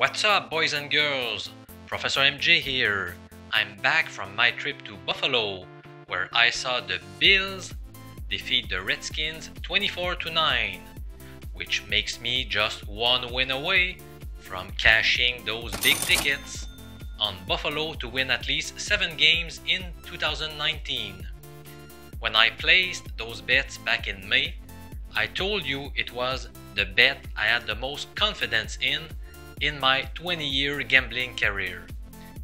What's up, boys and girls? Professor MJ here. I'm back from my trip to Buffalo, where I saw the Bills defeat the Redskins 24-9, which makes me just one win away from cashing those big tickets on Buffalo to win at least 7 games in 2019. When I placed those bets back in May, I told you it was the bet I had the most confidence in my 20-year gambling career,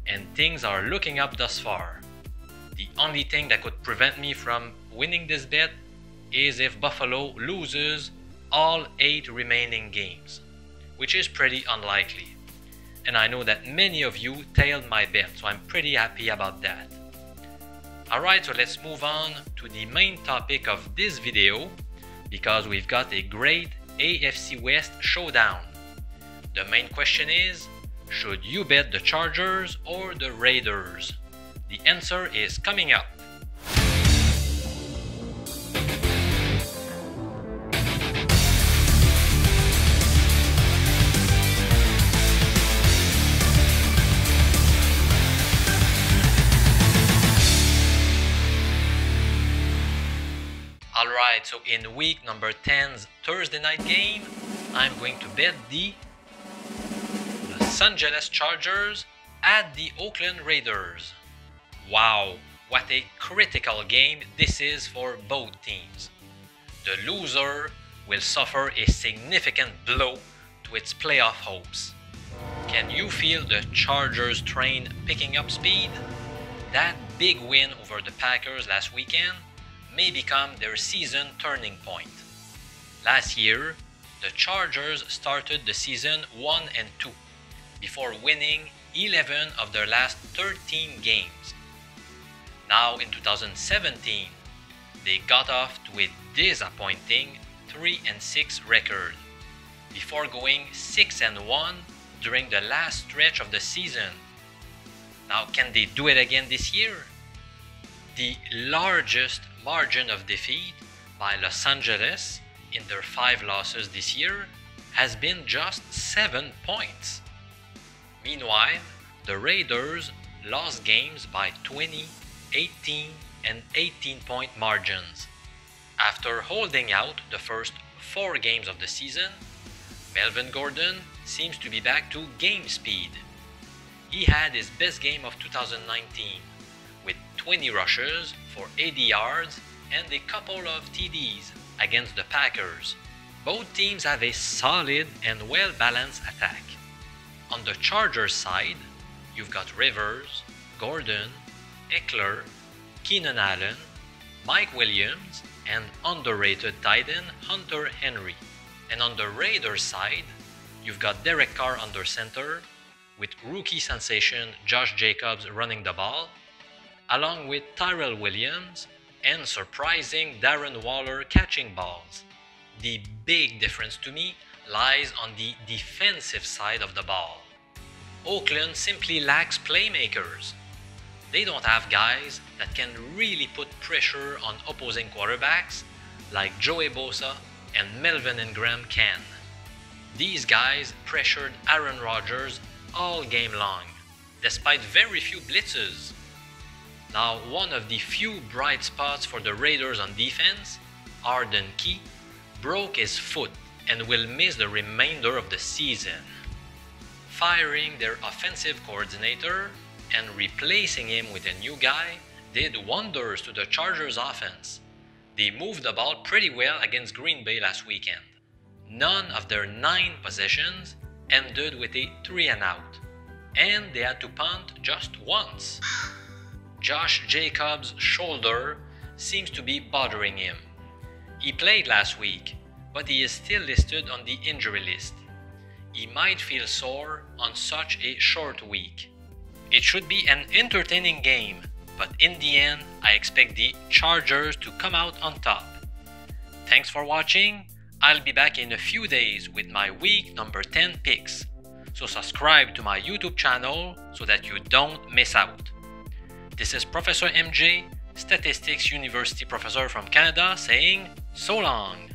and things are looking up thus far. The only thing that could prevent me from winning this bet is if Buffalo loses all 8 remaining games, which is pretty unlikely. And I know that many of you tailed my bet, so I'm pretty happy about that. Alright, so let's move on to the main topic of this video, because we've got a great AFC West showdown. The main question is, should you bet the Chargers or the Raiders? The answer is coming up. Alright, so in week number 10's Thursday night game, I'm going to bet the Los Angeles Chargers at the Oakland Raiders. Wow, what a critical game this is for both teams. The loser will suffer a significant blow to its playoff hopes. Can you feel the Chargers train picking up speed? That big win over the Packers last weekend may become their season turning point. Last year, the Chargers started the season 1-2 before winning 11 of their last 13 games. Now in 2017, they got off to a disappointing 3-6 record before going 6-1 during the last stretch of the season. Now, can they do it again this year? The largest margin of defeat by Los Angeles in their 5 losses this year has been just 7 points. Meanwhile, the Raiders lost games by 20, 18, and 18-point margins. After holding out the first 4 games of the season, Melvin Gordon seems to be back to game speed. He had his best game of 2019 with 20 rushes for 80 yards and a couple of TDs against the Packers. Both teams have a solid and well-balanced attack. On the Chargers side, you've got Rivers, Gordon, Eckler, Keenan Allen, Mike Williams, and underrated tight end Hunter Henry. And on the Raiders side, you've got Derek Carr under center, with rookie sensation Josh Jacobs running the ball, along with Tyrell Williams and surprising Darren Waller catching balls. The big difference to me lies on the defensive side of the ball. Oakland simply lacks playmakers. They don't have guys that can really put pressure on opposing quarterbacks like Joey Bosa and Melvin Ingram can. These guys pressured Aaron Rodgers all game long, despite very few blitzes. Now, one of the few bright spots for the Raiders on defense, Arden Key, broke his foot and will miss the remainder of the season. Firing their offensive coordinator and replacing him with a new guy did wonders to the Chargers offense. They moved the ball pretty well against Green Bay last weekend. None of their 9 possessions ended with a 3-and-out, and they had to punt just once. Josh Jacobs' shoulder seems to be bothering him. He played last week, but he is still listed on the injury list. He might feel sore on such a short week. It should be an entertaining game, but in the end, I expect the Chargers to come out on top. Thanks for watching. I'll be back in a few days with my week number 10 picks. So subscribe to my YouTube channel so that you don't miss out. This is Professor MJ, Statistics University professor from Canada, saying so long.